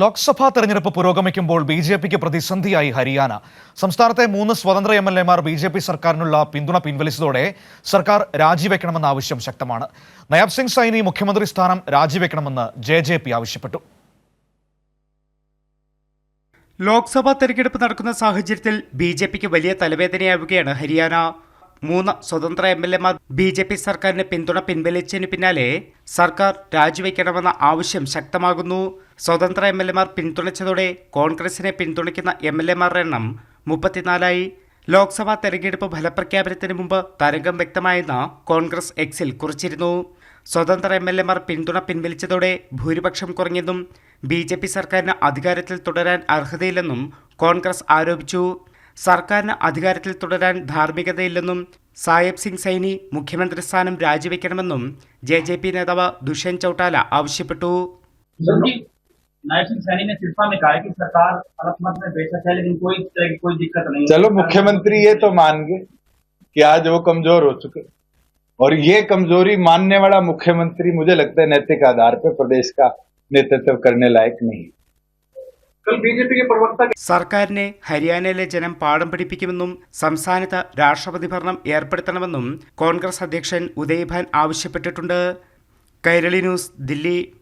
ലോക്സഭാ തെരഞ്ഞെടുപ്പ് പുരോഗമിക്കുമ്പോൾ ബി.ജെ.പിക്ക് പ്രതിസന്ധിയായി ഹരിയാന. സംസ്ഥാനത്തെ 3 സ്വതന്ത്ര എം.എൽ.എമാർ ബി.ജെ.പി സർക്കാരിനുള്ള പിന്തുണ പിൻവലിച്ചതോടെ സർക്കാർ രാജിവെക്കണമെന്ന ആവശ്യം ശക്തമാണ്. നയാബ് സിംഗ് സൈനി മുഖ്യമന്ത്രി സ്ഥാനം രാജിവെക്കണമെന്ന് ജെ.ജെ.പി ആവശ്യപ്പെട്ടു. ലോക്സഭാ തെരഞ്ഞെടുപ്പ് നടക്കുന്ന സാഹചര്യത്തിൽ ബി.ജെ.പിക്ക് വലിയ തലവേദനയാവുകയാണ് ഹരിയാന. 3 സ്വതന്ത്ര എം.എൽ.എമാർ ബി.ജെ.പി സർക്കാരിന് പിന്തുണ പിൻവലിച്ചതിന് പിന്നാലെ സർക്കാർ രാജിവെക്കണമെന്ന ആവശ്യം ശക്തമാകുന്നു. സ്വതന്ത്ര എം.എൽ.എമാർ പിന്തുണച്ചതോടെ കോൺഗ്രസിനെ പിന്തുണയ്ക്കുന്ന എം.എൽ.എമാരുടെ എണ്ണം 34ആയി. ലോക്സഭാ തെരഞ്ഞെടുപ്പ് ഫലപ്രഖ്യാപനത്തിന് മുമ്പ് തരംഗം വ്യക്തമായെന്ന് കോൺഗ്രസ് എക്സിൽ കുറിച്ചിരുന്നു. സ്വതന്ത്ര എം.എൽ.എമാർ പിന്തുണ പിൻവലിച്ചതോടെ ഭൂരിപക്ഷം കുറഞ്ഞെന്നും ബി.ജെ.പി സർക്കാരിന് അധികാരത്തിൽ തുടരാൻ അർഹതയില്ലെന്നും കോൺഗ്രസ് ആരോപിച്ചു. സർക്കാരിന് അധികാരത്തിൽ തുടരാൻ ധാർമ്മികതയില്ലെന്നും സായബ് സിംഗ് സൈനി മുഖ്യമന്ത്രി സ്ഥാനം രാജിവെക്കണമെന്നും ജെ.ജെ.പി നേതാവ് ദുഷ്യന്ത് ചൗട്ടാല ആവശ്യപ്പെട്ടു. चलो मुख्यमंत्री ये तो मान गए कि आज वो कमजोर हो चुके और ये कमजोरी मानने वाला मुख्यमंत्री मुझे लगता है नैतिक आधार पर प्रदेश का नेतृत्व करने लायक नहीं. സർക്കാരിനെ ഹരിയാനയിലെ ജനം പാഠം പഠിപ്പിക്കുമെന്നും സംസ്ഥാനത്ത് രാഷ്ട്രപതി ഭരണം ഏർപ്പെടുത്തണമെന്നും കോൺഗ്രസ് അധ്യക്ഷൻ ഉദയ് ഭാൻ ആവശ്യപ്പെട്ടിട്ടുണ്ട്. കൈരളി ന്യൂസ്, ദില്ലി.